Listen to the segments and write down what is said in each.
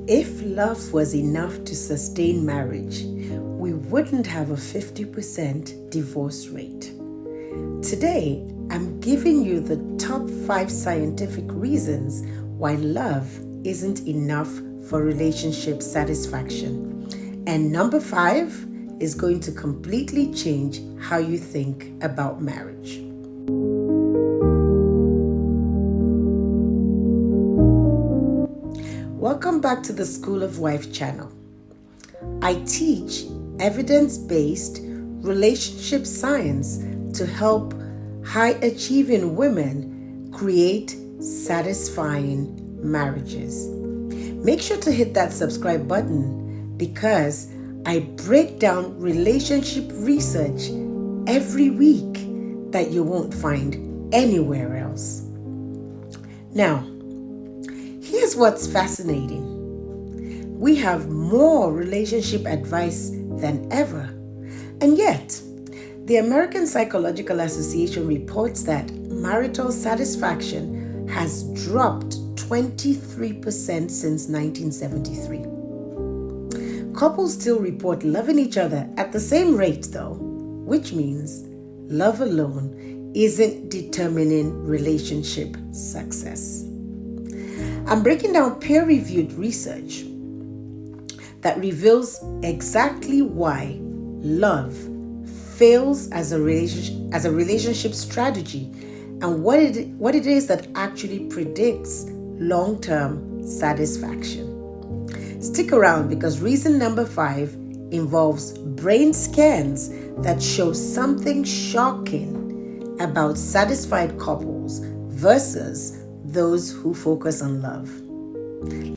If love was enough to sustain marriage, we wouldn't have a 50% divorce rate. Today, I'm giving you the top 5 scientific reasons why love isn't enough for relationship satisfaction. And number 5 is going to completely change how you think about marriage. Welcome back to the School of Wife channel. I teach evidence-based relationship science to help high-achieving women create satisfying marriages. Make sure to hit that subscribe button because I break down relationship research every week that you won't find anywhere else. Now, here's what's fascinating. We have more relationship advice than ever. And yet, the American Psychological Association reports that marital satisfaction has dropped 23% since 1973. Couples still report loving each other at the same rate though, which means love alone isn't determining relationship success. I'm breaking down peer-reviewed research that reveals exactly why love fails as a relationship strategy and what it is that actually predicts long-term satisfaction. Stick around because reason number 5 involves brain scans that show something shocking about satisfied couples versus those who focus on love.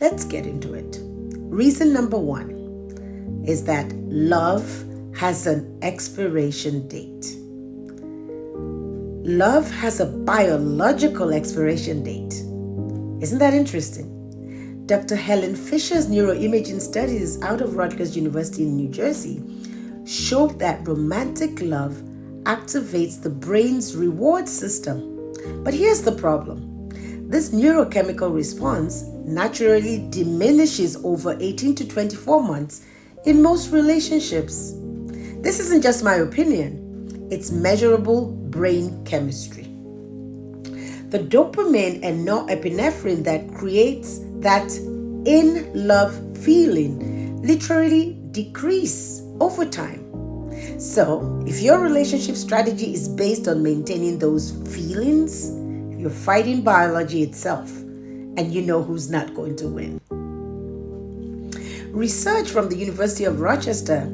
Let's get into it. Reason number 1 is that love has an expiration date. Love has a biological expiration date. Isn't that interesting? Dr. Helen Fisher's neuroimaging studies out of Rutgers University in New Jersey showed that romantic love activates the brain's reward system. But here's the problem. This neurochemical response naturally diminishes over 18 to 24 months in most relationships. This isn't just my opinion, it's measurable brain chemistry. The dopamine and norepinephrine that creates that in-love feeling literally decrease over time. So, if your relationship strategy is based on maintaining those feelings, you're fighting biology itself, and you know who's not going to win. Research from the University of Rochester,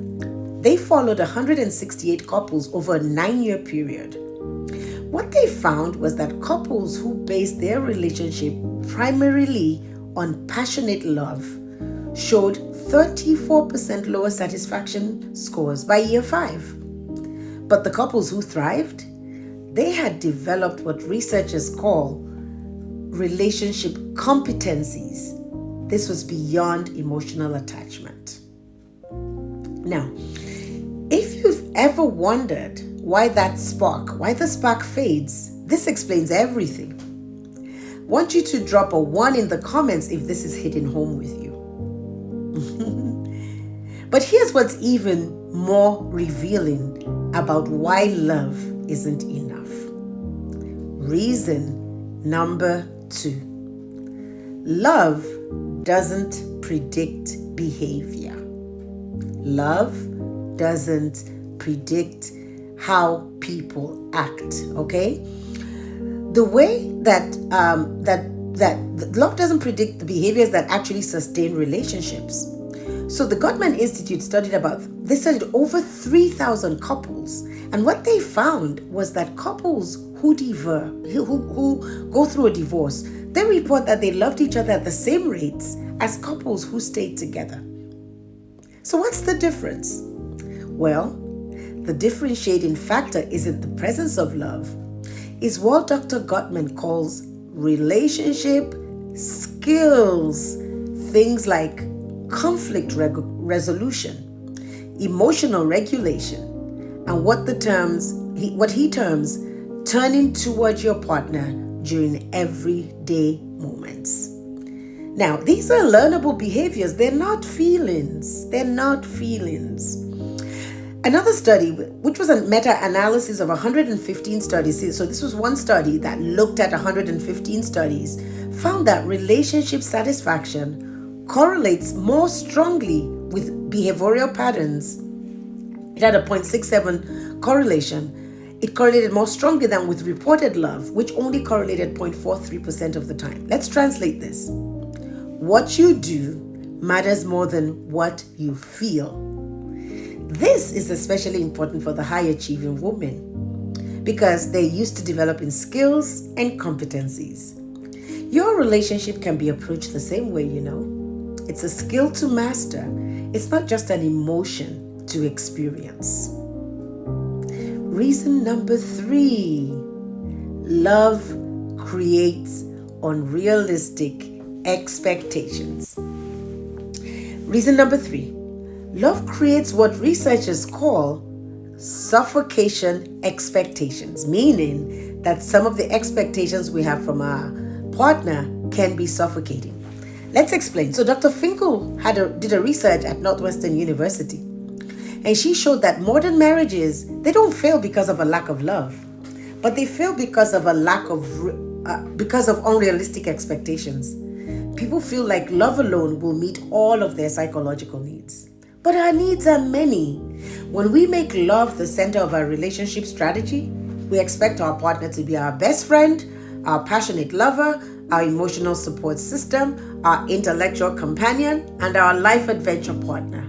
they followed 168 couples over a 9-year period. What they found was that couples who based their relationship primarily on passionate love showed 34% lower satisfaction scores by year 5. But the couples who thrived, they had developed what researchers call relationship competencies. This was beyond emotional attachment. Now, if you've ever wondered why the spark fades, this explains everything. I want you to drop a 1 in the comments if this is hitting home with you. But here's what's even more revealing about why love isn't enough. Reason number 2. Love doesn't predict behavior. Love doesn't predict how people act, okay? The way that love doesn't predict the behaviors that actually sustain relationships. So the Gottman Institute studied over 3,000 couples, and what they found was that couples who go through a divorce, they report that they loved each other at the same rates as couples who stayed together. So what's the difference? Well, the differentiating factor isn't the presence of love. It's what Dr. Gottman calls relationship skills. Things like conflict resolution, emotional regulation, and what he terms turning towards your partner during everyday moments. Now, these are learnable behaviors. They're not feelings. They're not feelings. Another study, which was a meta-analysis of 115 studies, so this was one study that looked at 115 studies, found that relationship satisfaction correlates more strongly with behavioral patterns. It had a 0.67 correlation. It correlated more strongly than with reported love, which only correlated 0.43% of the time. Let's translate this. What you do matters more than what you feel. This is especially important for the high-achieving women because they're used to developing skills and competencies. Your relationship can be approached the same way, It's a skill to master. It's not just an emotion to experience. Reason number 3, love creates unrealistic expectations. Reason number 3, love creates what researchers call suffocation expectations, meaning that some of the expectations we have from our partner can be suffocating. Let's explain. So Dr. Finkel did a research at Northwestern University, and she showed that modern marriages, they don't fail because of a lack of love, but they fail because of because of unrealistic expectations. People feel like love alone will meet all of their psychological needs. But our needs are many. When we make love the center of our relationship strategy, we expect our partner to be our best friend, our passionate lover, our emotional support system, our intellectual companion, and our life adventure partner.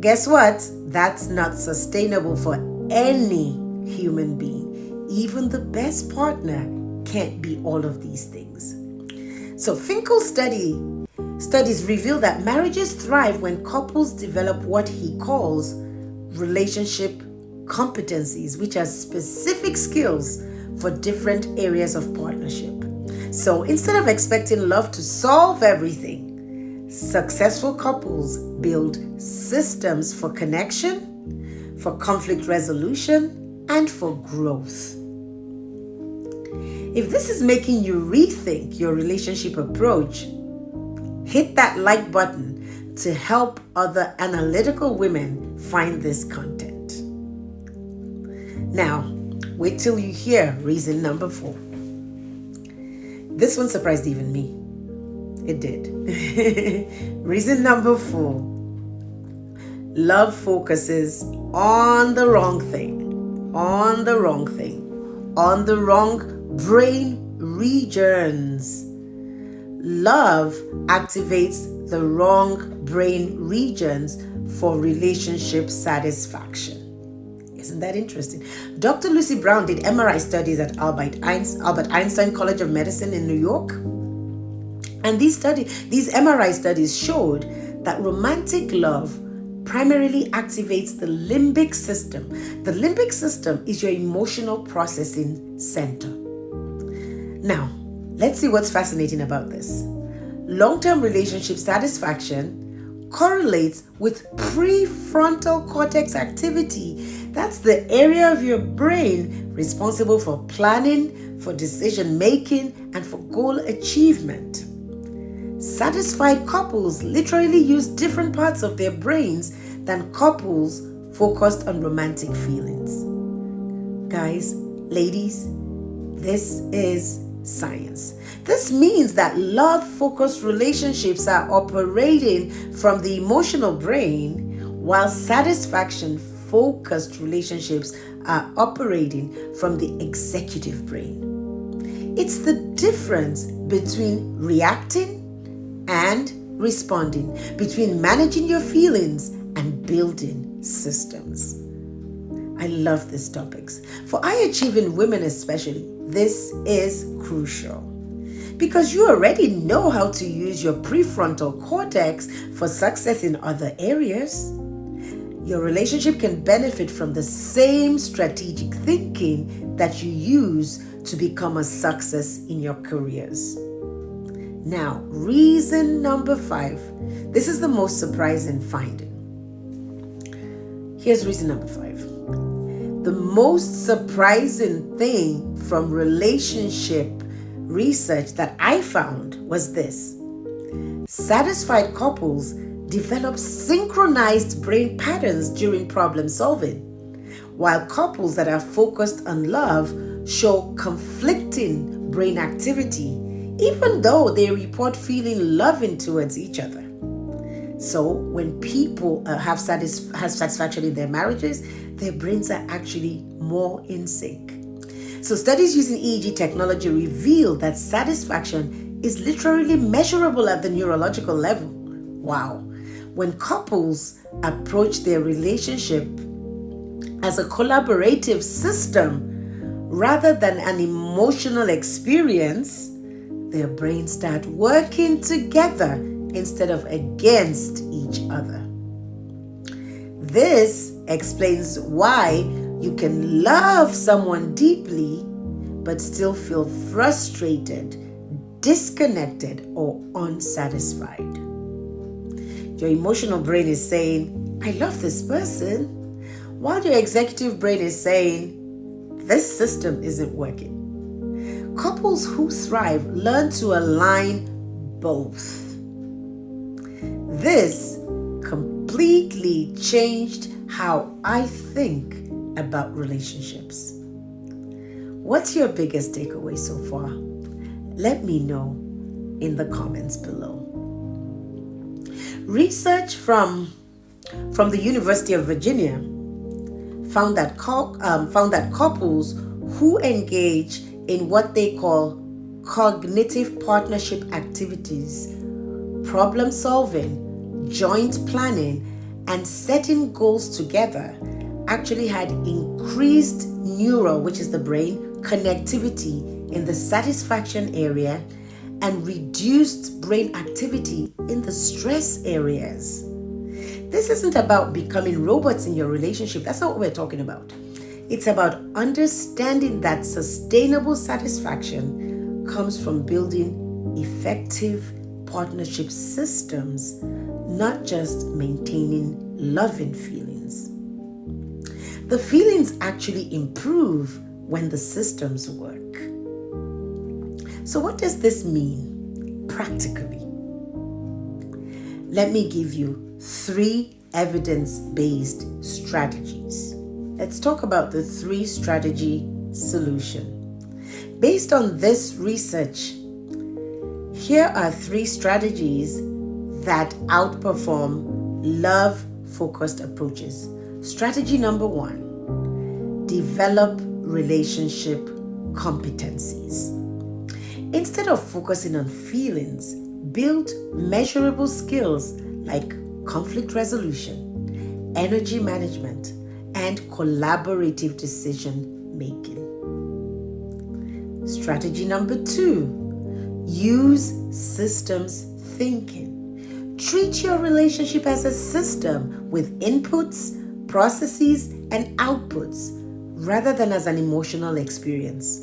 Guess what? That's not sustainable for any human being. Even the best partner can't be all of these things. So Finkel's studies reveal that marriages thrive when couples develop what he calls relationship competencies, which are specific skills for different areas of partnership. So instead of expecting love to solve everything, successful couples build systems for connection, for conflict resolution, and for growth. If this is making you rethink your relationship approach, hit that like button to help other analytical women find this content. Now, wait till you hear reason number 4. This one surprised even me. It did. Reason number 4. Love focuses on the wrong thing. On the wrong thing. On the wrong brain regions. Love activates the wrong brain regions for relationship satisfaction. Isn't that interesting? Dr. Lucy Brown did MRI studies at Albert Einstein College of Medicine in New York. And these MRI studies showed that romantic love primarily activates the limbic system. The limbic system is your emotional processing center. Now, let's see what's fascinating about this. Long-term relationship satisfaction correlates with prefrontal cortex activity. That's the area of your brain responsible for planning, for decision-making, and for goal achievement. Satisfied couples literally use different parts of their brains than couples focused on romantic feelings. Guys, ladies, this is science. This means that love-focused relationships are operating from the emotional brain, while satisfaction-focused relationships are operating from the executive brain. It's the difference between reacting and responding, between managing your feelings and building systems. I love these topics. For high-achieving women especially, this is crucial because you already know how to use your prefrontal cortex for success in other areas. Your relationship can benefit from the same strategic thinking that you use to become a success in your careers. Now, reason number 5. This is the most surprising finding. Here's reason number 5. The most surprising thing from relationship research that I found was this. Satisfied couples develop synchronized brain patterns during problem solving, while couples that are focused on love show conflicting brain activity, even though they report feeling loving towards each other. So when people have satisfaction in their marriages, their brains are actually more in sync. So studies using EEG technology reveal that satisfaction is literally measurable at the neurological level. Wow. When couples approach their relationship as a collaborative system rather than an emotional experience, their brains start working together instead of against each other. This explains why you can love someone deeply but still feel frustrated, disconnected, or unsatisfied. Your emotional brain is saying, I love this person, while your executive brain is saying, this system isn't working. Couples who thrive learn to align both. This completely changed how I think about relationships. What's your biggest takeaway so far? Let me know in the comments below. Research from the University of Virginia found that couples who engage in what they call cognitive partnership activities, problem solving, joint planning, and setting goals together actually had increased neural, which is the brain, connectivity in the satisfaction area and reduced brain activity in the stress areas. This isn't about becoming robots in your relationship. That's not what we're talking about. It's about understanding that sustainable satisfaction comes from building effective partnership systems, not just maintaining loving feelings. The feelings actually improve when the systems work. So what does this mean practically? Let me give you 3 evidence-based strategies. Let's talk about the 3-strategy solution. Based on this research, here are 3 strategies that outperform love-focused approaches. Strategy number 1, develop relationship competencies. Instead of focusing on feelings, build measurable skills like conflict resolution, energy management, and collaborative decision making. Strategy number 2, use systems thinking. Treat your relationship as a system with inputs, processes, and outputs rather than as an emotional experience.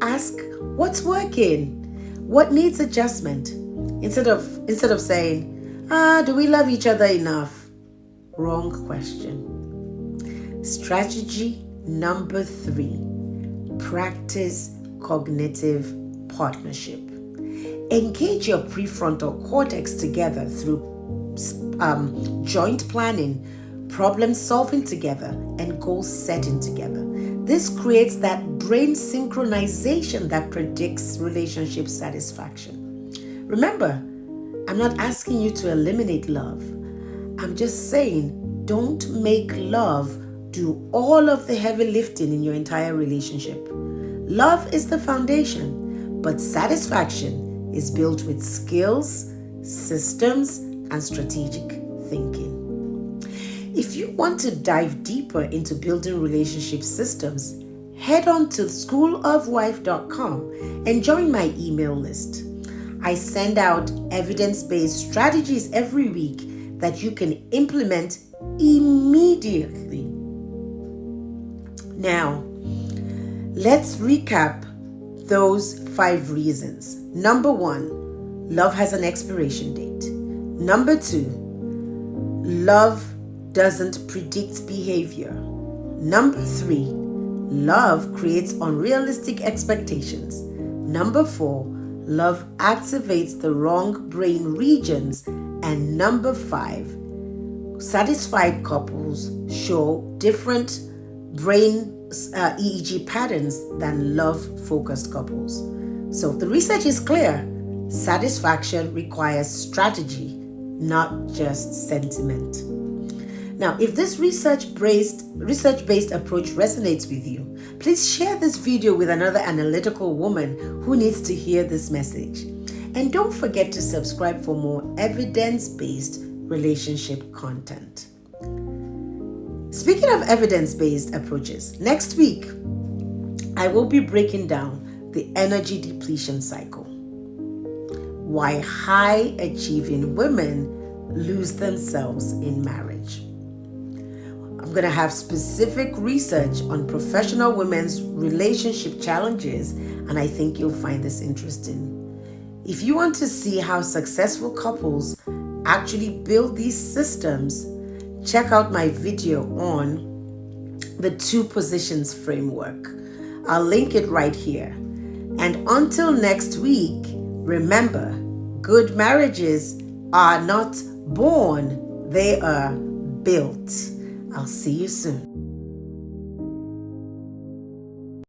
Ask what's working, what needs adjustment, instead of saying, do we love each other enough? Wrong question. Strategy number 3, practice cognitive partnership. Engage your prefrontal cortex together through joint planning, problem solving together, and goal setting together. This creates that brain synchronization that predicts relationship satisfaction. Remember, I'm not asking you to eliminate love. I'm just saying, don't make love do all of the heavy lifting in your entire relationship. Love is the foundation, but satisfaction is built with skills, systems, and strategic thinking. If you want to dive deeper into building relationship systems, head on to schoolofwife.com and join my email list. I send out evidence-based strategies every week that you can implement immediately. Now, let's recap those 5 reasons. Number 1, love has an expiration date. Number 2, love doesn't predict behavior. Number 3, love creates unrealistic expectations. Number 4, love activates the wrong brain regions. And number 5, satisfied couples show different brain EEG patterns than love-focused couples. So the research is clear. Satisfaction requires strategy, not just sentiment. Now, if this research-based approach resonates with you, please share this video with another analytical woman who needs to hear this message. And don't forget to subscribe for more evidence-based relationship content. Speaking of evidence-based approaches, next week, I will be breaking down the energy depletion cycle. Why high-achieving women lose themselves in marriage. I'm going to have specific research on professional women's relationship challenges, and I think you'll find this interesting. If you want to see how successful couples actually build these systems, check out my video on the 2 positions framework. I'll link it right here. And until next week, remember, good marriages are not born, they are built. I'll see you soon.